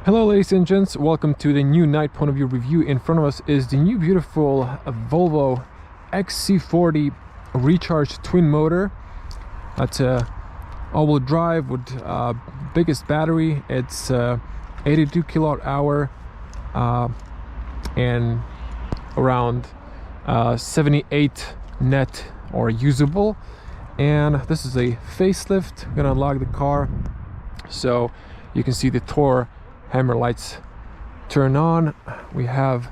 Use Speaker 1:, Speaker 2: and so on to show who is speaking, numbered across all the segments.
Speaker 1: Hello ladies and gents, welcome to the new night point of view review. In front of us is the new beautiful Volvo XC40 recharged twin motor. That's a all-wheel drive with biggest battery. It's 82 kilowatt hour and around 78 net or usable. And this is a facelift. I'm gonna unlock the car so you can see the Tor hammer lights turn on. We have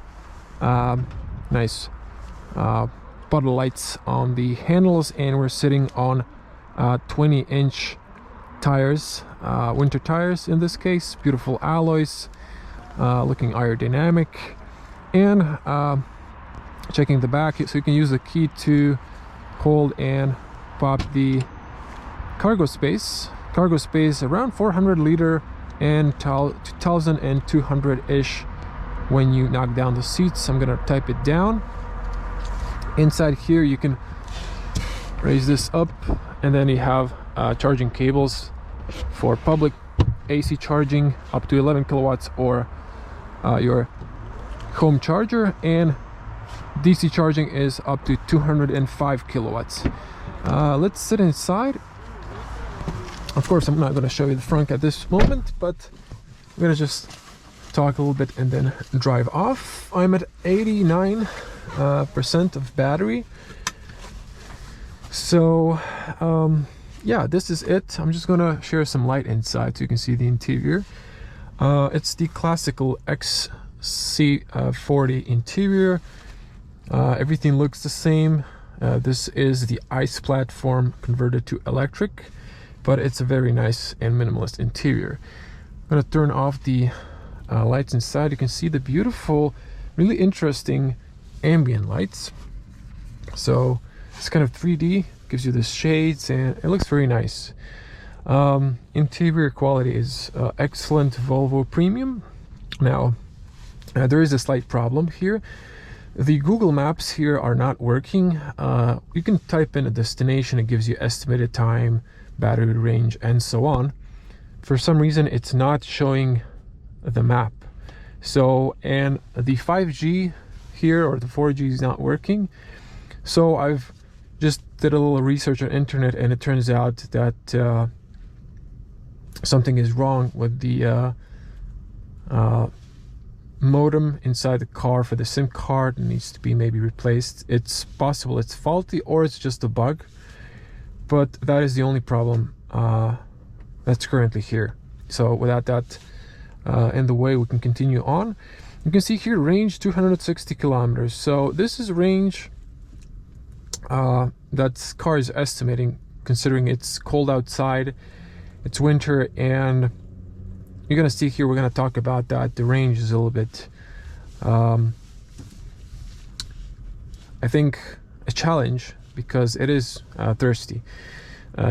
Speaker 1: nice bottle lights on the handles, and we're sitting on 20-inch tires, winter tires in this case. Beautiful alloys, looking aerodynamic. And checking the back, so you can use the key to hold and pop the cargo space. Cargo space around 400 liter and 2,200-ish when you knock down the seats. I'm gonna type it down. Inside here you can raise this up, and then you have charging cables for public AC charging up to 11 kilowatts or your home charger, and DC charging is up to 205 kilowatts. Let's sit inside. Of course, I'm not going to show you the front at this moment, but I'm going to just talk a little bit and then drive off. I'm at 89% of battery. So, yeah, this is it. I'm just going to share some light inside so you can see the interior. It's the classical XC40 interior. Everything looks the same. This is the ICE platform converted to electric, but it's a very nice and minimalist interior. I'm gonna turn off the lights inside. You can see the beautiful, really interesting ambient lights. So it's kind of 3D, gives you the shades, and it looks very nice. Interior quality is excellent, Volvo premium. Now, there is a slight problem here. The Google Maps here are not working. You can type in a destination, it gives you estimated time, battery range, and so on. For some reason it's not showing the map. So, and the 5G here or the 4G is not working. So I've just did a little research on internet, and it turns out that something is wrong with the modem inside the car for the SIM card. It needs to be maybe replaced. It's possible it's faulty or it's just a bug, but that is the only problem that's currently here. So without that in the way, we can continue on. You can see here range 260 kilometers. So this is range that car is estimating, considering it's cold outside, it's winter, and you're gonna see here, we're gonna talk about that. The range is a little bit I think a challenge, because it is thirsty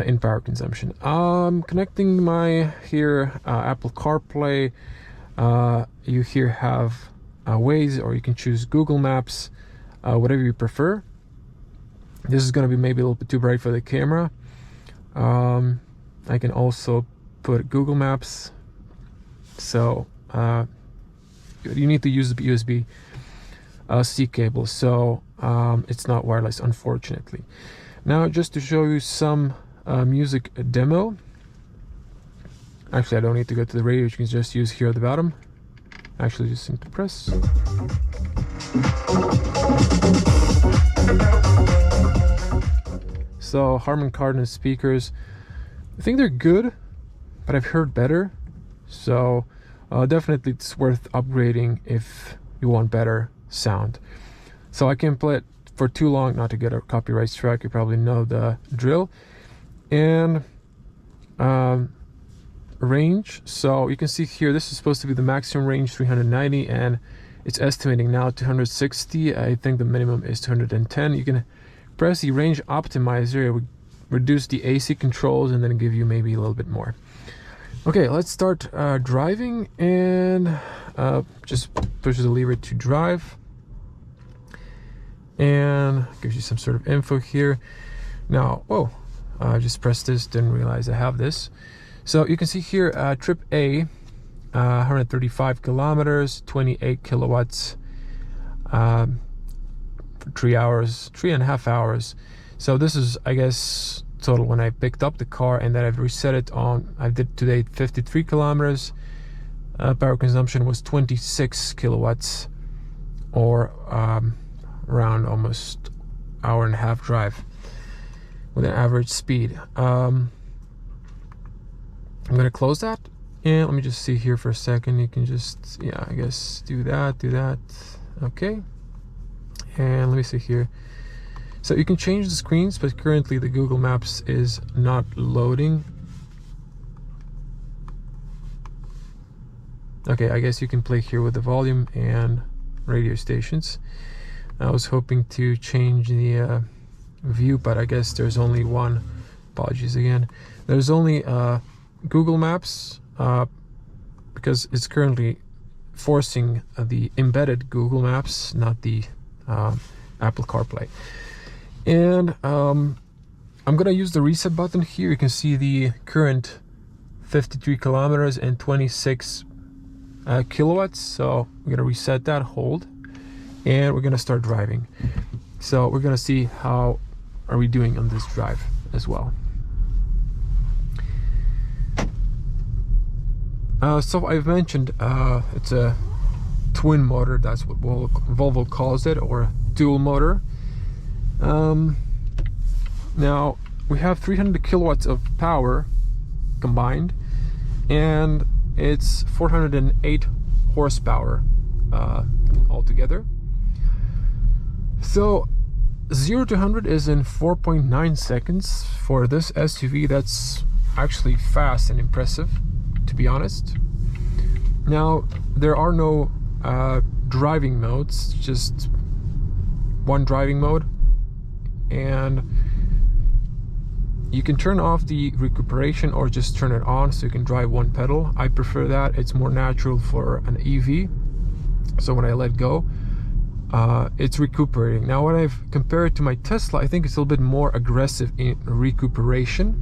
Speaker 1: in power consumption. Connecting my here Apple CarPlay. You here have Waze, or you can choose Google Maps, whatever you prefer. This is going to be maybe a little bit too bright for the camera. I can also put Google Maps. So you need to use the USB C cable, so it's not wireless, unfortunately. Now, just to show you some music demo. Actually, I don't need to go to the radio. You can just use here at the bottom. Actually, just need to press. So Harman Kardon speakers, I think they're good, but I've heard better. So definitely it's worth upgrading if you want better sound. So I can play it for too long not to get a copyright strike. You probably know the drill. And range, so you can see here, this is supposed to be the maximum range 390, and it's estimating now 260. I think the minimum is 210. You can press the range optimizer. It would reduce the AC controls and then give you maybe a little bit more. Okay, let's start driving, and just push the lever to drive, and gives you some sort of info here. Now, I just pressed this, didn't realize I have this. So you can see here, trip A 135 kilometers, 28 kilowatts, for 3 hours, 3.5 hours. So this is, I guess, total when I picked up the car, and then I've reset it on, I did today 53 kilometers. Power consumption was 26 kilowatts, or around almost hour and a half drive with an average speed. I'm gonna close that, and let me just see here for a second. You can just, yeah, I guess do that. Okay, and let me see here. So you can change the screens, but currently the Google Maps is not loading. Okay, I guess you can play here with the volume and radio stations. I was hoping to change the view, but I guess there's only one. Apologies again. There's only Google Maps, because it's currently forcing the embedded Google Maps, not the Apple CarPlay. And I'm gonna use the reset button here. You can see the current 53 kilometers and 26 kilowatts. So we're gonna reset that, hold, and we're gonna start driving. So we're gonna see how are we doing on this drive as well. So I've mentioned it's a twin motor. That's what Volvo calls it, or dual motor. Now we have 300 kilowatts of power combined, and it's 408 horsepower altogether. So 0 to 100 is in 4.9 seconds. For this SUV, that's actually fast and impressive, to be honest. Now there are no driving modes, just one driving mode, and you can turn off the recuperation or just turn it on so you can drive one pedal. I prefer that. It's more natural for an EV. So when I let go, it's recuperating. Now when I've compared it to my Tesla, I think it's a little bit more aggressive in recuperation.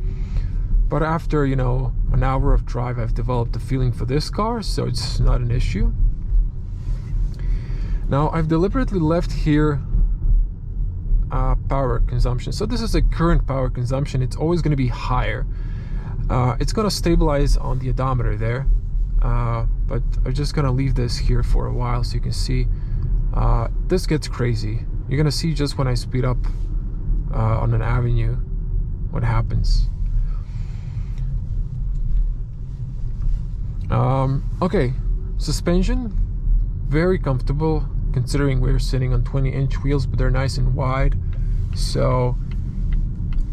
Speaker 1: But after, you know, an hour of drive, I've developed a feeling for this car, so it's not an issue. Now I've deliberately left here power consumption. So this is a current power consumption. It's always going to be higher. It's going to stabilize on the odometer there, but I'm just going to leave this here for a while so you can see. This gets crazy. You're going to see just when I speed up on an avenue what happens. Okay, suspension, very comfortable considering we're sitting on 20-inch wheels, but they're nice and wide, so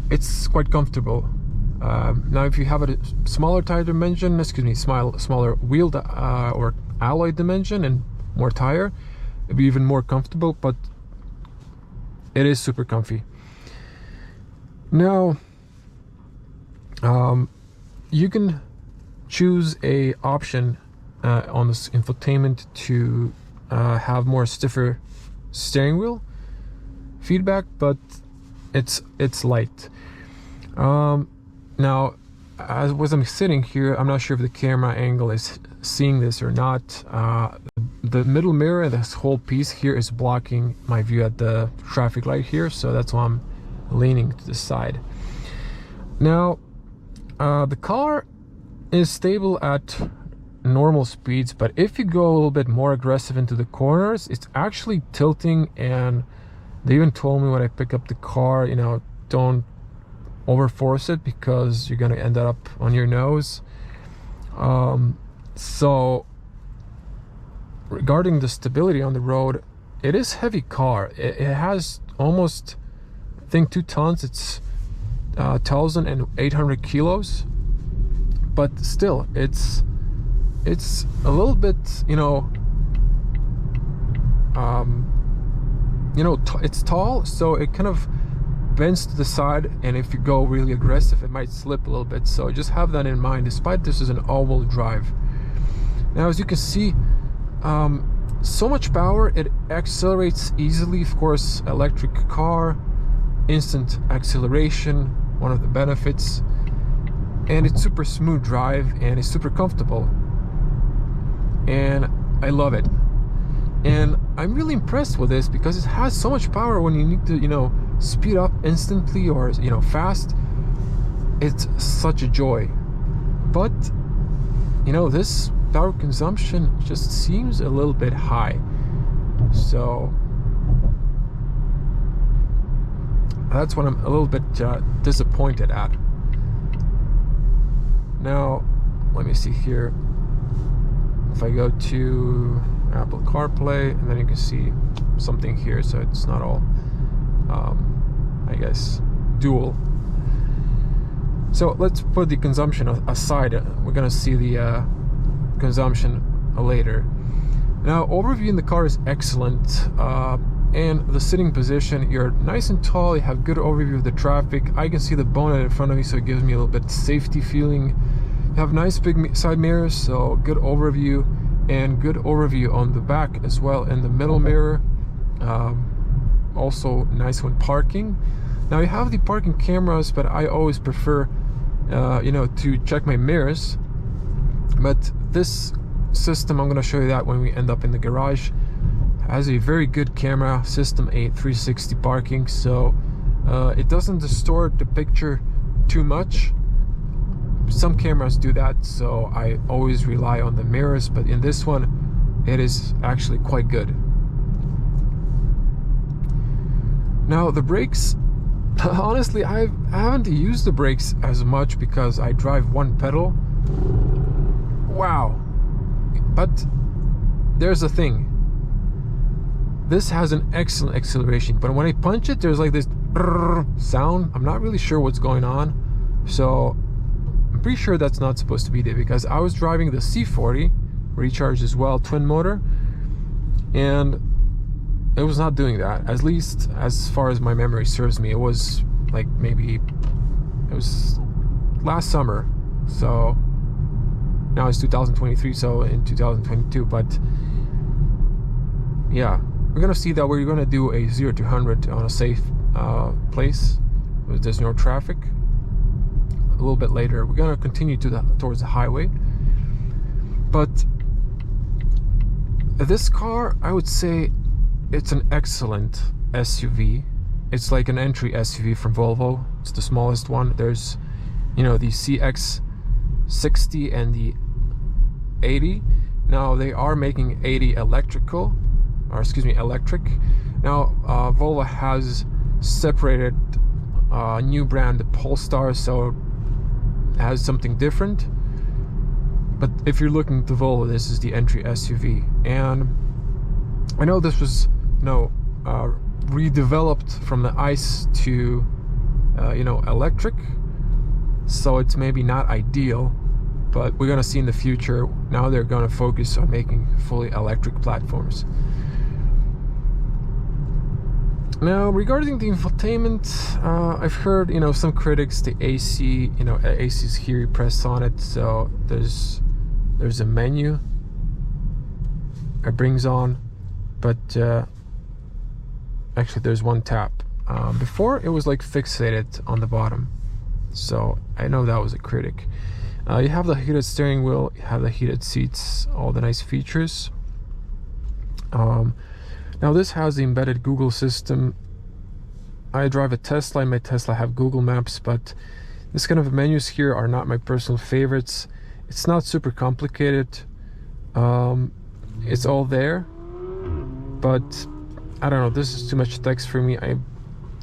Speaker 1: it's quite comfortable. Now if you have a smaller tire dimension, smaller wheel or alloy dimension and more tire, it'd be even more comfortable, but it is super comfy. Now you can choose a option on this infotainment to have more stiffer steering wheel feedback, but it's light. Now as I'm sitting here, I'm not sure if the camera angle is seeing this or not. The middle mirror and this whole piece here is blocking my view at the traffic light here, so that's why I'm leaning to the side. Now the car is stable at normal speeds, but if you go a little bit more aggressive into the corners, it's actually tilting. And they even told me when I pick up the car, you know, don't overforce it because you're gonna end up on your nose. So regarding the stability on the road, it is a heavy car. It has almost, I think, 2 tons. It's 1,800 kilos, but still it's a little bit, it's tall, so it kind of bends to the side, and if you go really aggressive, it might slip a little bit. So just have that in mind, despite this is an all-wheel drive. Now, as you can see, so much power, it accelerates easily. Of course, electric car, instant acceleration, one of the benefits, and it's super smooth drive, and it's super comfortable. and I love it. And I'm really impressed with this because it has so much power when you need to, you know, speed up instantly or, you know, fast. It's such a joy. But, you know, this power consumption just seems a little bit high. So that's what I'm a little bit disappointed at. Now, let me see here. If I go to Apple CarPlay, and then you can see something here, so it's not all, I guess, dual. So let's put the consumption aside. We're gonna see the consumption later. Now, overview in the car is excellent, and the sitting position, you're nice and tall, you have good overview of the traffic. I can see the bonnet in front of me, so it gives me a little bit safety feeling. You have nice big side mirrors, so good overview, and good overview on the back as well, and the middle mirror, also nice when parking. Now you have the parking cameras, but I always prefer you know, to check my mirrors. But this system, I'm going to show you that when we end up in the garage, has a very good camera system, a 360 parking, so it doesn't distort the picture too much. Some cameras do that, so I always rely on the mirrors, but in this one it is actually quite good. Now the brakes, honestly I haven't used the brakes as much because I drive one pedal. Wow. But there's a thing, this has an excellent acceleration, but when I punch it there's like this sound. I'm not really sure what's going on, so I'm pretty sure that's not supposed to be there, because I was driving the C40 recharged as well, twin motor, and it was not doing that, at least as far as my memory serves me. It was like, maybe it was last summer, so now it's 2023, so in 2022. But yeah, we're gonna see that we're gonna do a 0 to 100 on a safe place where there's no traffic a little bit later. We're gonna continue towards the highway. But this car, I would say it's an excellent SUV. It's like an entry SUV from Volvo. It's the smallest one. There's, you know, the CX60 and the 80. Now they are making 80 electric. Now Volvo has separated a new brand, the Polestar, so it has something different. But if you're looking to Volvo, this is the entry SUV. And I know this was, you know, redeveloped from the ICE to you know, electric, so it's maybe not ideal, but we're gonna see in the future. Now they're gonna focus on making fully electric platforms. Now regarding the infotainment, I've heard, you know, some critics, the AC, you know, AC is here, you press on it, so there's a menu it brings on, but actually there's one tap. Before it was like fixated on the bottom, so I know that was a critic. You have the heated steering wheel, you have the heated seats, all the nice features. Now this has the embedded Google system. I drive a Tesla, and my Tesla have Google Maps, but this kind of menus here are not my personal favorites. It's not super complicated. It's all there, but I don't know, this is too much text for me. I'm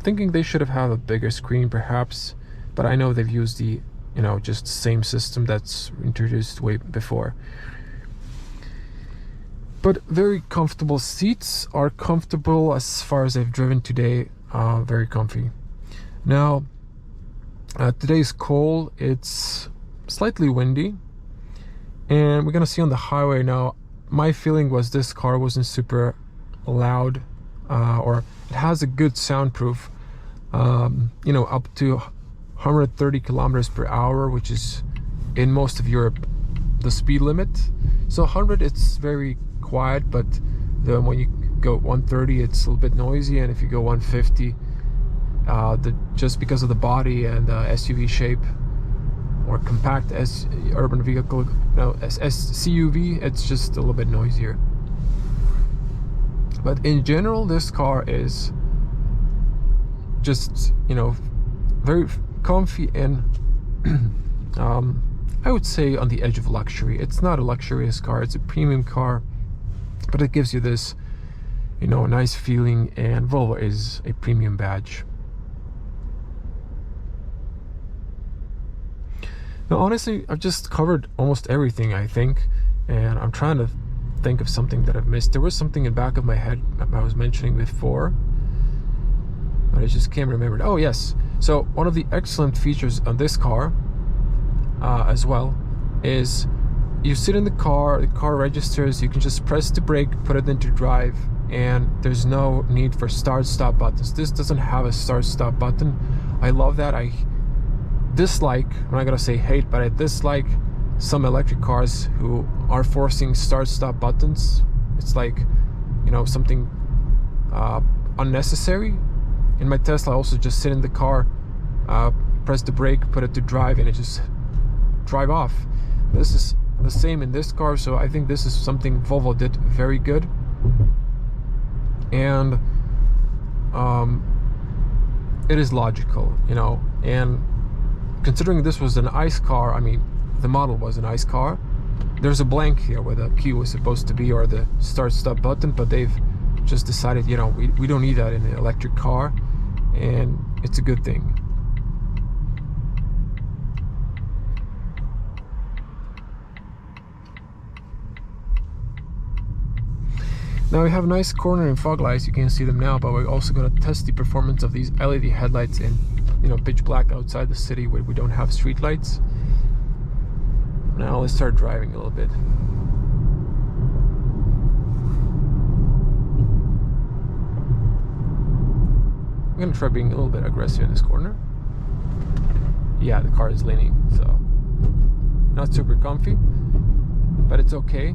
Speaker 1: thinking they should have had a bigger screen perhaps, but I know they've used the, you know, just same system that's introduced way before. But very comfortable seats, are comfortable as far as I've driven today, very comfy. Now today's cold, it's slightly windy, and we're gonna see on the highway. Now my feeling was this car wasn't super loud, or it has a good soundproof, you know, up to 130 kilometers per hour, which is in most of Europe the speed limit. So 100, it's very quiet, but when you go 130, it's a little bit noisy, and if you go 150, just because of the body and SUV shape, or compact as urban vehicle, as CUV, it's just a little bit noisier. But in general, this car is just, very comfy and I would say on the edge of luxury. It's not a luxurious car, it's a premium car, but it gives you this, nice feeling, and Volvo is a premium badge. Now, honestly, I've just covered almost everything, I think, and I'm trying to think of something that I've missed. There was something in the back of my head I was mentioning before, but I just can't remember. Oh, yes. So one of the excellent features on this car as well is you sit in the car registers, you can just press the brake, put it into drive, and there's no need for start-stop buttons. This doesn't have a start-stop button. I love that. I dislike, I'm not gonna say hate, but I dislike some electric cars who are forcing start-stop buttons. It's like, something unnecessary. In my Tesla, I also just sit in the car, press the brake, put it to drive, and it just drive off. This is the same in this car, so I think this is something Volvo did very good. And it is logical, and considering this was an ICE car, I mean, the model was an ICE car, there's a blank here where the key was supposed to be, or the start-stop button, but they've just decided, we don't need that in an electric car, and it's a good thing. Now we have a nice corner and fog lights, you can't see them now, but we're also going to test the performance of these LED headlights in, pitch black outside the city where we don't have street lights. Now let's start driving a little bit. I'm going to try being a little bit aggressive in this corner. Yeah, the car is leaning, so not super comfy, but it's okay.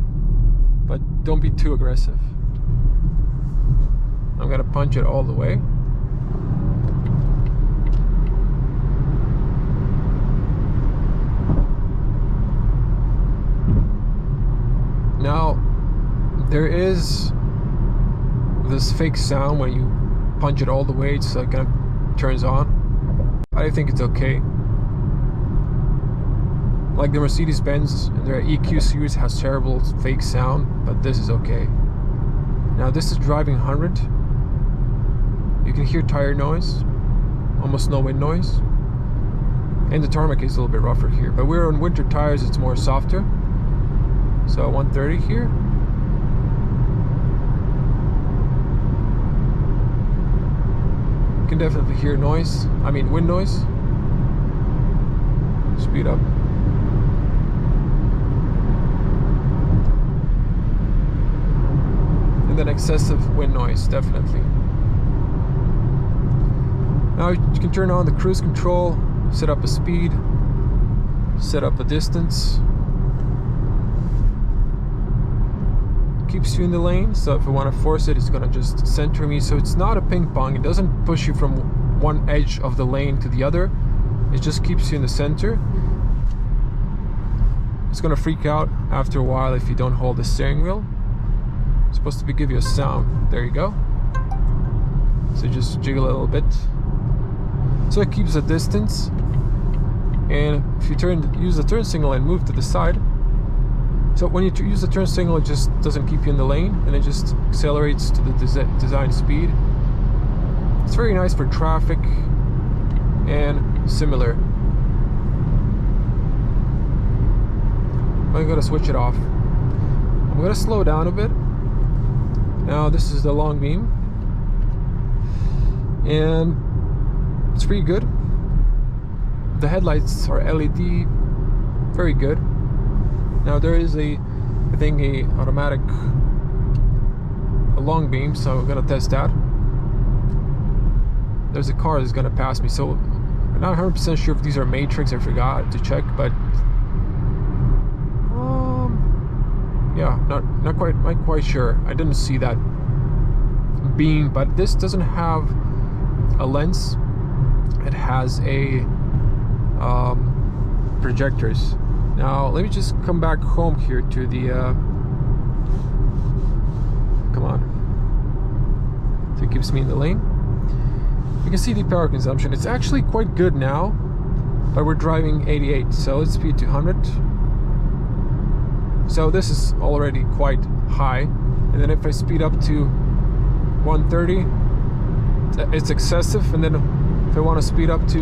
Speaker 1: But don't be too aggressive. I'm gonna punch it all the way. Now, there is this fake sound when you punch it all the way, so it kind of turns on. I think it's okay. Like the Mercedes-Benz, their EQ series has terrible fake sound, but this is okay. Now this is driving 100. You can hear tire noise, almost no wind noise. And the tarmac is a little bit rougher here, but we're on winter tires, it's more softer. So 130 here. You can definitely hear noise, wind noise. Speed up. And then excessive wind noise, definitely. Now you can turn on the cruise control, set up a speed, set up a distance. Keeps you in the lane, so if I want to force it, it's going to just center me. So it's not a ping pong, it doesn't push you from one edge of the lane to the other, it just keeps you in the center. It's going to freak out after a while if you don't hold the steering wheel. It's supposed to give you a sound. There you go. So just jiggle a little bit. So it keeps a distance, and if you use the turn signal and move to the side, so when you use the turn signal, it just doesn't keep you in the lane, and it just accelerates to the design speed. It's very nice for traffic and similar. I'm gonna switch it off. I'm gonna slow down a bit. Now this is the long beam, and it's pretty good. The headlights are LED, very good. Now there is a automatic long beam, so I'm gonna test that. There's a car that's gonna pass me, so I'm not 100% sure if these are matrix. I forgot to check, but yeah, not quite sure. I didn't see that beam, but this doesn't have a lens. It has a projectors. Now let me just come back home here to the come on, so it keeps me in the lane. You can see the power consumption. It's actually quite good now, but we're driving 88, so let's speed to 100. So this is already quite high, and then if I speed up to 130, it's excessive, and then if I want to speed up to,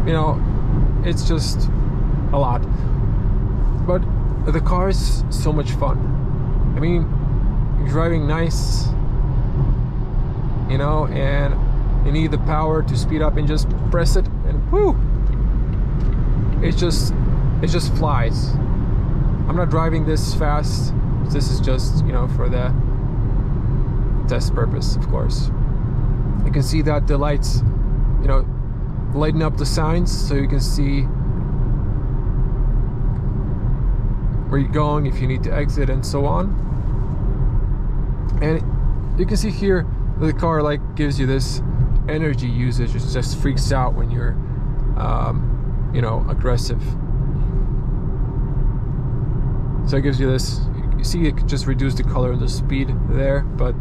Speaker 1: you know, it's just a lot. But the car is so much fun. I mean, you're driving nice, you know, and you need the power to speed up and just press it, and whoo, it just flies. I'm not driving this fast. This is just, you know, for the test purpose, of course. You can see that the lights, you know, lighten up the signs so you can see where you're going, if you need to exit, and so on. And you can see here the car like gives you this energy usage. It just freaks out when you're you know, aggressive. So it gives you this, you see it just reduced the color and the speed there, but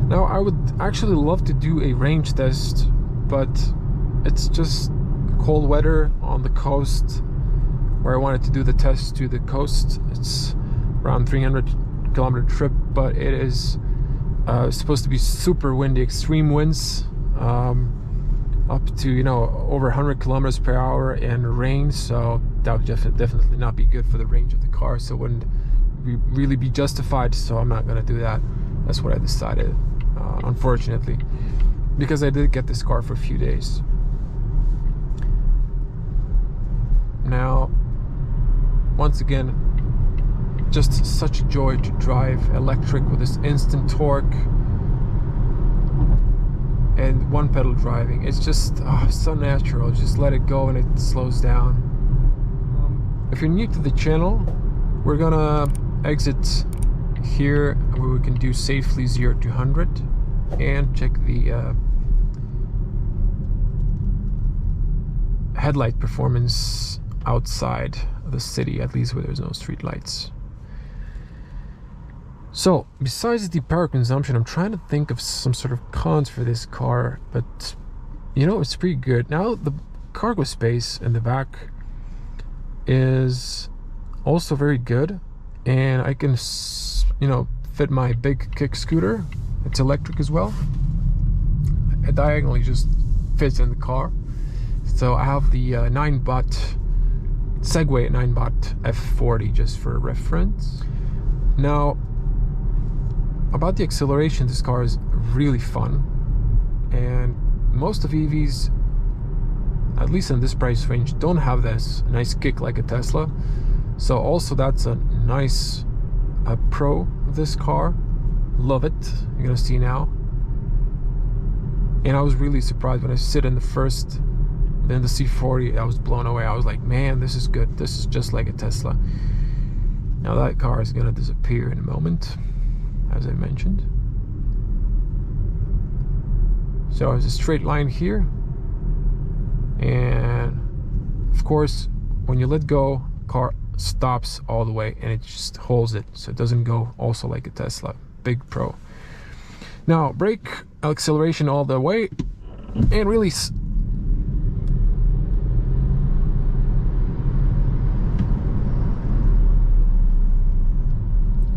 Speaker 1: now I would actually love to do a range test, but it's just cold weather on the coast where I wanted to do the test to the coast. It's around 300-kilometer trip, but it is supposed to be super windy, extreme winds, up to, you know, over 100 kilometers per hour, and rain. So that would definitely not be good for the range of the car, so it wouldn't really be justified. So I'm not gonna do that. That's what I decided, unfortunately, because I did get this car for a few days. Now, once again, just such a joy to drive electric with this instant torque and one pedal driving. It's just so natural. Just let it go and it slows down. If you're new to the channel, we're gonna exit here where we can do safely 0 to 100 and check the headlight performance outside the city, at least where there's no street lights. So besides the power consumption, I'm trying to think of some sort of cons for this car, but you know, it's pretty good. Now the cargo space in the back is also very good, and I can, you know, fit my big kick scooter. It's electric as well. It diagonally just fits in the car. So I have the 9-bot Segway 9-bot F40 just for reference. Now, about the acceleration, this car is really fun, and most of EVs, at least in this price range, don't have this nice kick like a Tesla. So also that's a nice pro of this car. Love it. You're gonna see now. And I was really surprised when I sit in the first, then the C40, I was blown away. I was like, man, this is good. This is just like a Tesla. Now that car is gonna disappear in a moment, as I mentioned. So it's a straight line here, and of course when you let go, car stops all the way and it just holds it, so it doesn't go also like a Tesla. Big pro. Now brake acceleration all the way and release.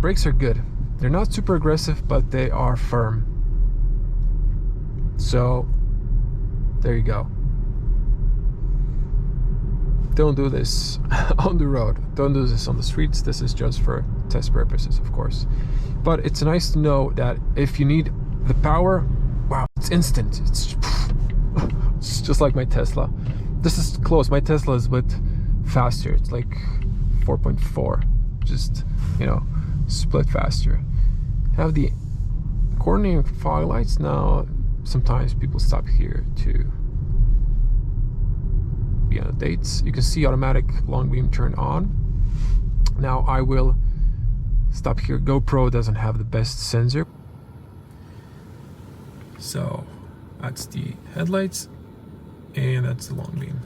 Speaker 1: Brakes are good. They're not super aggressive, but they are firm. So there you go. Don't do this on the road. Don't do this on the streets. This is just for test purposes, of course. But it's nice to know that if you need the power, wow, it's instant. It's just like my Tesla. This is close. My Tesla is a bit faster. It's like 4.4. Just, you know, split faster. Have the coordinating fog lights. Now sometimes people stop here to be on the dates. You can see automatic long beam turn on. Now I will stop here. GoPro doesn't have the best sensor. So that's the headlights, and that's the long beam.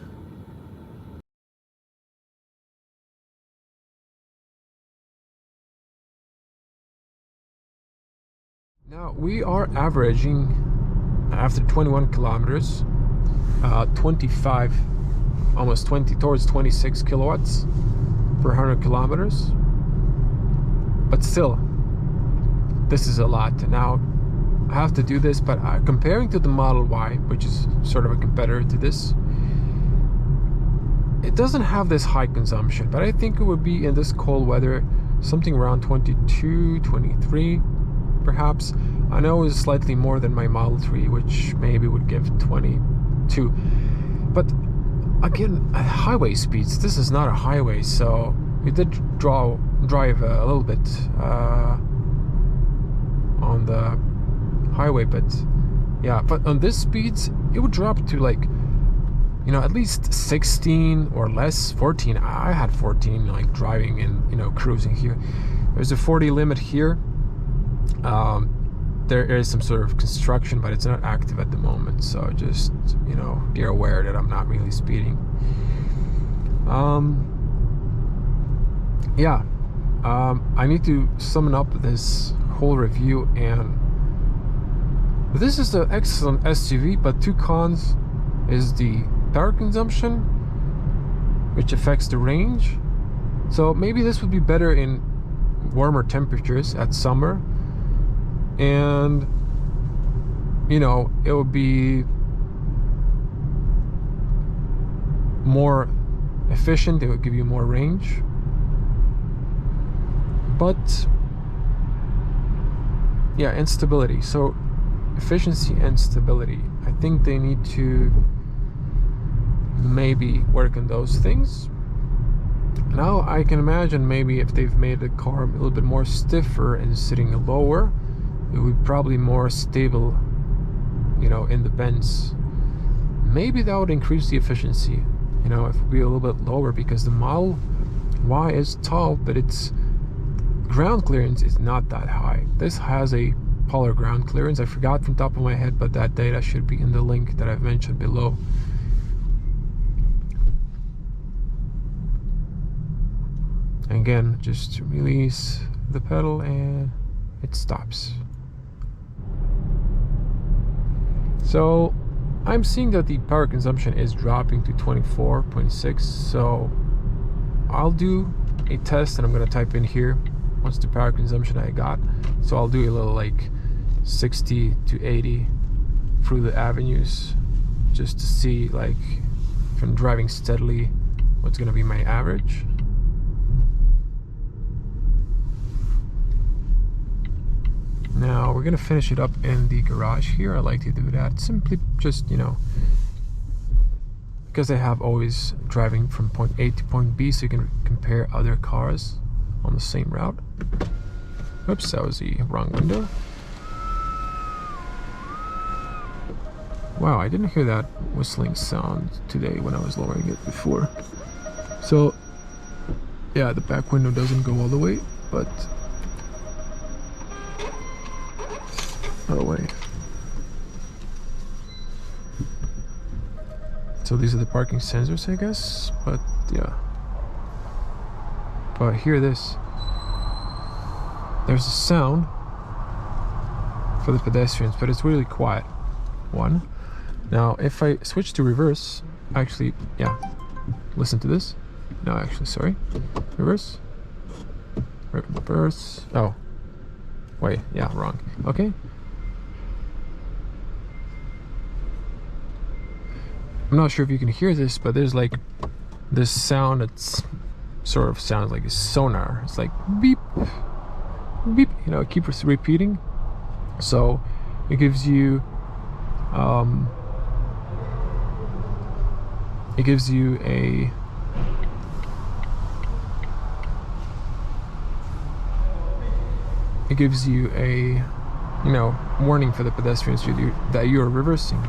Speaker 1: Now we are averaging, after 21 kilometers, 25, almost 20, towards 26 kilowatts per 100 kilometers. But still, this is a lot. Now I have to do this, but comparing to the Model Y, which is sort of a competitor to this, it doesn't have this high consumption, but I think it would be in this cold weather something around 22, 23 perhaps. I know it's slightly more than my Model 3, which maybe would give 22, but again, at highway speeds, this is not a highway, so we did drive a little bit on the highway, but yeah, but on this speeds it would drop to, like, you know, at least 16 or less. 14. I had 14, like, driving and, you know, cruising here. There's a 40 limit here. There is some sort of construction, but it's not active at the moment, so just, you know, be aware that I'm not really speeding. Yeah, I need to sum up this whole review, and this is an excellent SUV, but two cons is the power consumption, which affects the range. So maybe this would be better in warmer temperatures at summer, and, you know, it would be more efficient, it would give you more range. But yeah, and stability. So efficiency and stability, I think they need to maybe work on those things. Now I can imagine maybe if they've made the car a little bit more stiffer and sitting lower, it would be probably more stable, you know, in the bends. Maybe that would increase the efficiency, you know, if it would be a little bit lower, because the Model Y is tall, but its ground clearance is not that high. This has a polar ground clearance. I forgot from top of my head, but that data should be in the link that I've mentioned below. Again, just release the pedal and it stops. So I'm seeing that the power consumption is dropping to 24.6, so I'll do a test, and I'm going to type in here what's the power consumption I got. So I'll do a little, like, 60 to 80 through the avenues, just to see, like, if I'm driving steadily, what's going to be my average. Now we're gonna finish it up in the garage here. I like to do that simply just, you know, because I have always driving from point A to point B, so you can compare other cars on the same route. Oops, that was the wrong window. Wow, I didn't hear that whistling sound today when I was lowering it before. So yeah, the back window doesn't go all the way, but away. So these are the parking sensors, I guess, but yeah. But hear this. There's a sound for the pedestrians, but it's really quiet. One. Now if I switch to reverse, actually, yeah, listen to this. No, actually, sorry. Reverse. Reverse. Oh. Wait, yeah, wrong. Okay. I'm not sure if you can hear this, but there's like this sound that's sort of sounds like a sonar. It's like beep, beep, you know, it keeps repeating. So it gives you a you know, warning for the pedestrians that you are reversing.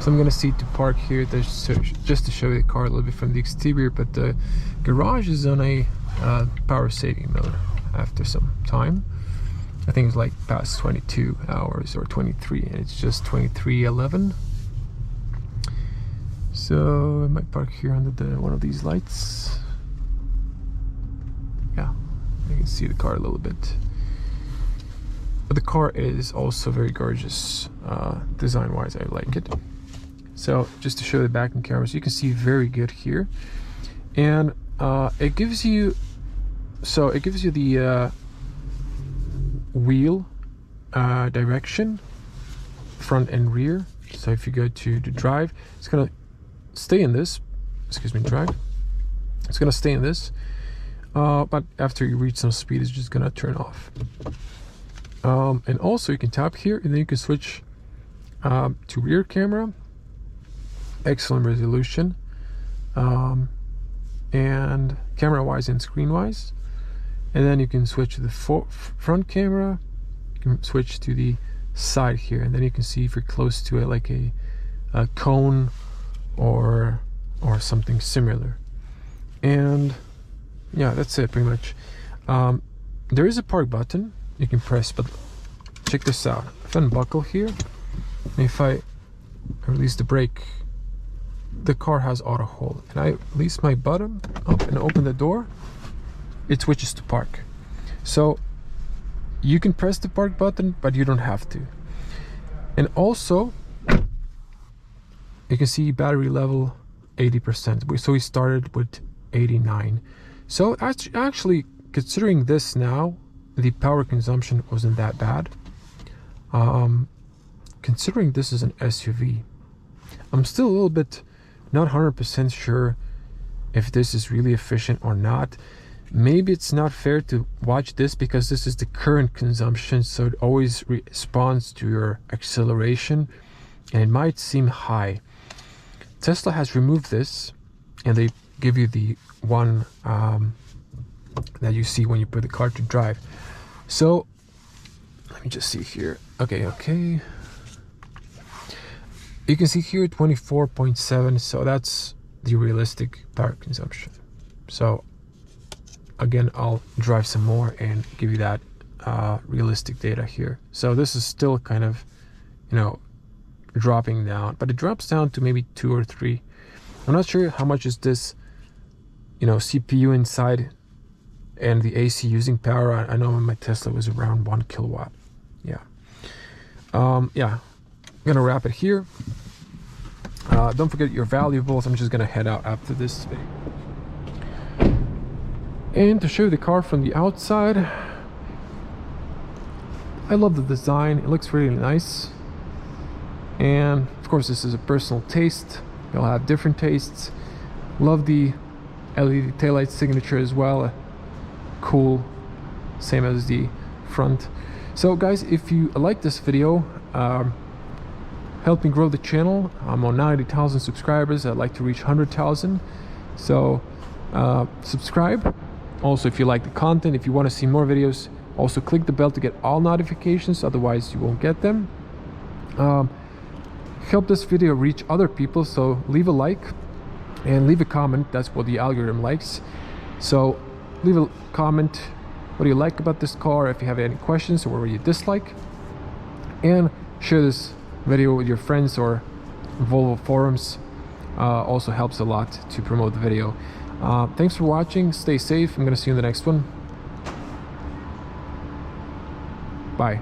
Speaker 1: So I'm gonna see to park here just to show you the car a little bit from the exterior, but the garage is on a power saving mode after some time. I think it's like past 22 hours or 23, and it's just 23:11. So I might park here under one of these lights. Yeah, you can see the car a little bit. But the car is also very gorgeous, design-wise. I like it. So just to show the back and camera, so you can see very good here, and it gives you the wheel direction, front and rear. So if you go to the drive, it's gonna stay in this. Excuse me, drive. It's gonna stay in this, but after you reach some speed, it's just gonna turn off. And also you can tap here, and then you can switch to rear camera. Excellent resolution, and camera wise and screen wise. And then you can switch to the front camera. You can switch to the side here, and then you can see if you're close to it, like a cone or something similar. And yeah, that's it pretty much. There is a park button you can press, but check this out. If I unbuckle here, if I release the brake, the car has auto hold, and I release my button up and open the door, it switches to park. So you can press the park button, but you don't have to. And also you can see battery level 80%. So we started with 89. So actually, considering this now, the power consumption wasn't that bad. Considering this is an SUV, I'm still a little bit not 100% sure if this is really efficient or not. Maybe it's not fair to watch this because this is the current consumption, so it always responds to your acceleration, and it might seem high. Tesla has removed this, and they give you the one that you see when you put the car to drive. So let me just see here. Okay. You can see here 24.7, so that's the realistic power consumption. So again, I'll drive some more and give you that realistic data here. So this is still kind of, dropping down, but it drops down to maybe 2 or 3. I'm not sure how much is this, CPU inside and the AC using power. I know my Tesla was around 1 kilowatt. Yeah. I'm gonna wrap it here. Don't forget your valuables. I'm just gonna head out after this video. And to show you the car from the outside, I love the design. It looks really nice. And of course, this is a personal taste. You'll have different tastes. Love the LED taillight signature as well. Cool, same as the front. So guys, if you like this video, help me grow the channel. I'm on 90,000 subscribers. I'd like to reach 100,000. So subscribe. Also, if you like the content, if you want to see more videos, also click the bell to get all notifications, otherwise you won't get them. Help this video reach other people, so leave a like and leave a comment. That's what the algorithm likes. So leave a comment. What do you like about this car? If you have any questions or what you dislike, and share this video with your friends or Volvo forums. Also helps a lot to promote the video. Thanks for watching. Stay safe. I'm gonna see you in the next one. Bye.